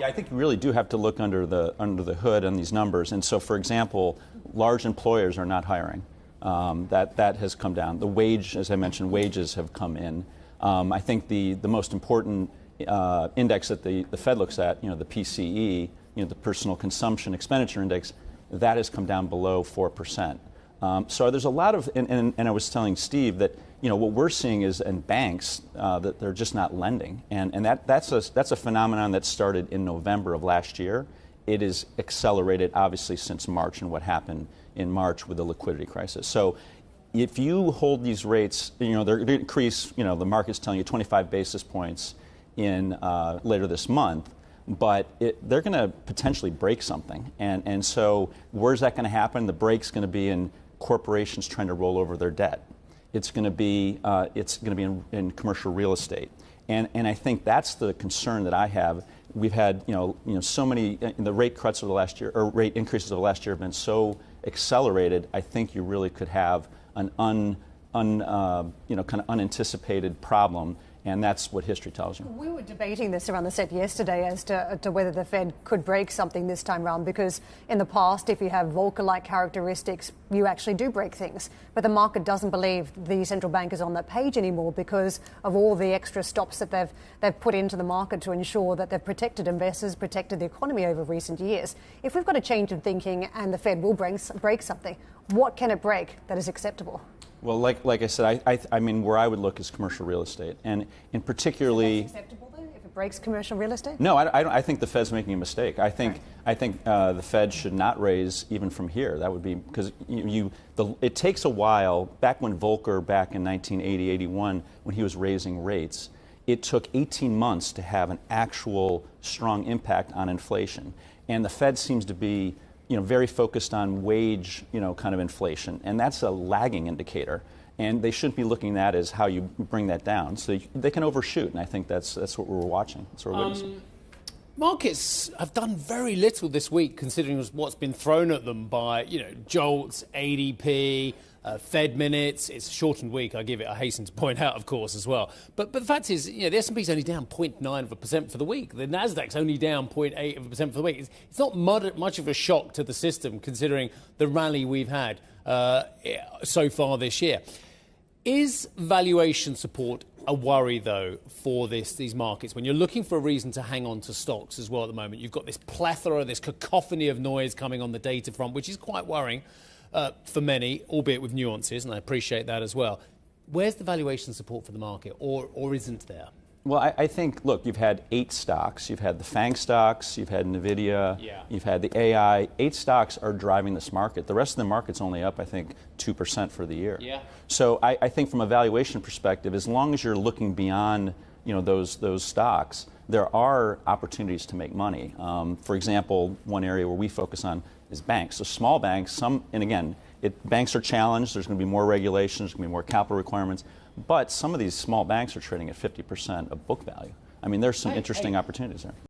Yeah, I think you really do have to look under the hood on these numbers. And so, for example, large employers are not hiring. That has come down. The wage, as I mentioned, wages have come in. I think the most important index that the Fed looks at, the PCE, the Personal Consumption Expenditure Index, that has come down below 4%. So there's a lot of, and I was telling Steve that what we're seeing is in banks that they're just not lending, and that's a phenomenon that started in November of last year. It is accelerated obviously since March and what happened in March with the liquidity crisis. So if you hold these rates, they're going to increase. The market's telling you 25 basis points in later this month. But they're going to potentially break something, and so where's that going to happen? The break's going to be in corporations trying to roll over their debt. It's going to be in commercial real estate, and I think that's the concern that I have. We've had so many the rate cuts of the last year, or rate increases of the last year have been so accelerated. I think you really could have an kind of unanticipated problem. And that's what history tells you. We were debating this around the set yesterday as to whether the Fed could break something this time around, because in the past, if you have Volcker-like characteristics, you actually do break things. But the market doesn't believe the central bank is on that page anymore because of all the extra stops that they've put into the market to ensure that they've protected investors, protected the economy over recent years. If we've got a change in thinking and the Fed will break something, what can it break that is acceptable? Well, like I said, I mean, where I would look is commercial real estate, and in particularly. Is that acceptable then, if it breaks commercial real estate? No, I think the Fed's making a mistake. I think the Fed should not raise even from here. That would be because it takes a while. Back when Volcker, back in 1980, 81, when he was raising rates, it took 18 months to have an actual strong impact on inflation, and the Fed seems to be very focused on wage, kind of inflation, and that's a lagging indicator. And they shouldn't be looking at that as how you bring that down. So they can overshoot, and I think that's what we're watching. That's what we're witnessing. Markets have done very little this week, considering what's been thrown at them by, JOLTS, ADP, Fed minutes. It's a shortened week, I hasten to point out, of course, as well. But the fact is, the S&P's only down 0.9% for the week. The Nasdaq's only down 0.8% for the week. It's not much of a shock to the system, considering the rally we've had so far this year. Is valuation support a worry, though, for these markets? When you're looking for a reason to hang on to stocks as well at the moment, you've got this plethora, this cacophony of noise coming on the data front, which is quite worrying for many, albeit with nuances, and I appreciate that as well. Where's the valuation support for the market, or isn't there? Well, I think, look, you've had 8 stocks. You've had the FANG stocks, you've had NVIDIA, you've had the AI. 8 stocks are driving this market. The rest of the market's only up, I think, 2% for the year. Yeah. So I think from a valuation perspective, as long as you're looking beyond those stocks, there are opportunities to make money. For example, one area where we focus on is banks. So small banks, banks are challenged. There's going to be more regulations, there's going to be more capital requirements. But some of these small banks are trading at 50% of book value. I mean, there's some interesting opportunities there.